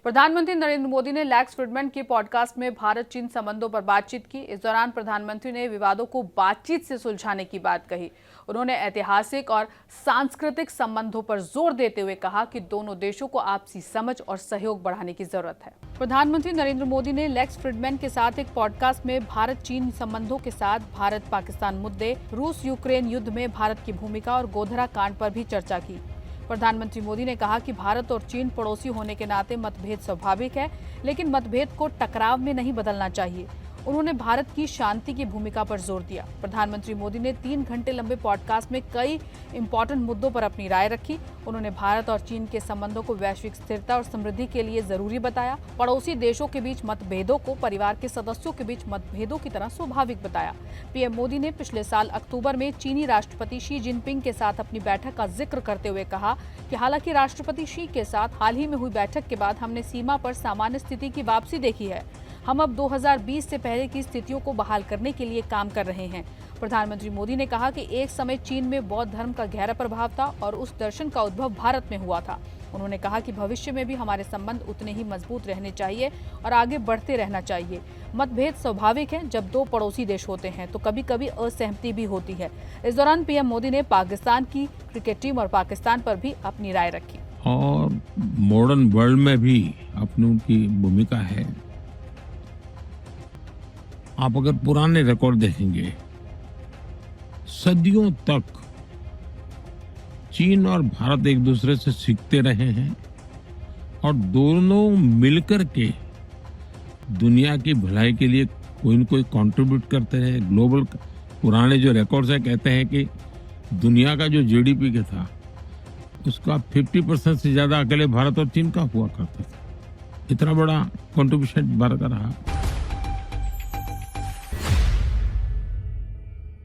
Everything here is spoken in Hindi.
प्रधानमंत्री नरेंद्र मोदी ने लेक्स फ्रीडमैन के पॉडकास्ट में भारत चीन संबंधों पर बातचीत की। इस दौरान प्रधानमंत्री ने विवादों को बातचीत से सुलझाने की बात कही। उन्होंने ऐतिहासिक और सांस्कृतिक संबंधों पर जोर देते हुए कहा कि दोनों देशों को आपसी समझ और सहयोग बढ़ाने की जरूरत है। प्रधानमंत्री नरेंद्र मोदी ने लेक्स फ्रीडमैन के साथ एक पॉडकास्ट में भारत चीन संबंधों के साथ भारत पाकिस्तान मुद्दे, रूस यूक्रेन युद्ध में भारत की भूमिका और गोधरा कांड पर भी चर्चा की। प्रधानमंत्री मोदी ने कहा कि भारत और चीन पड़ोसी होने के नाते मतभेद स्वाभाविक है, लेकिन मतभेद को टकराव में नहीं बदलना चाहिए। उन्होंने भारत की शांति की भूमिका पर जोर दिया। प्रधानमंत्री मोदी ने 3 घंटे लंबे पॉडकास्ट में कई इंपॉर्टेंट मुद्दों पर अपनी राय रखी। उन्होंने भारत और चीन के संबंधों को वैश्विक स्थिरता और समृद्धि के लिए जरूरी बताया। पड़ोसी देशों के बीच मतभेदों को परिवार के सदस्यों के बीच मतभेदों की तरह स्वाभाविक बताया। पीएम मोदी ने पिछले साल अक्टूबर में चीनी राष्ट्रपति शी जिनपिंग के साथ अपनी बैठक का जिक्र करते हुए कहा कि हालांकि राष्ट्रपति शी के साथ हाल ही में हुई बैठक के बाद हमने सीमा पर सामान्य स्थिति की वापसी देखी है। हम अब 2020 से पहले की स्थितियों को बहाल करने के लिए काम कर रहे हैं। प्रधानमंत्री मोदी ने कहा कि एक समय चीन में बौद्ध धर्म का गहरा प्रभाव था और उस दर्शन का उद्भव भारत में हुआ था। उन्होंने कहा कि भविष्य में भी हमारे संबंध उतने ही मजबूत रहने चाहिए और आगे बढ़ते रहना चाहिए। मतभेद स्वाभाविक है। जब दो पड़ोसी देश होते हैं तो कभी कभी असहमति भी होती है। इस दौरान पीएम मोदी ने पाकिस्तान की क्रिकेट टीम और पाकिस्तान पर भी अपनी राय रखी। और मॉडर्न वर्ल्ड में भी अपनी उनकी भूमिका है। आप अगर पुराने रिकॉर्ड देखेंगे, सदियों तक चीन और भारत एक दूसरे से सीखते रहे हैं और दोनों मिलकर के दुनिया की भलाई के लिए कोई न कोई कंट्रीब्यूट करते रहे। ग्लोबल पुराने जो रिकॉर्ड्स है कहते हैं कि दुनिया का जो जीडीपी का था उसका 50% से ज्यादा अकेले भारत और चीन का हुआ करता था। इतना बड़ा कंट्रीब्यूशन भारत का रहा।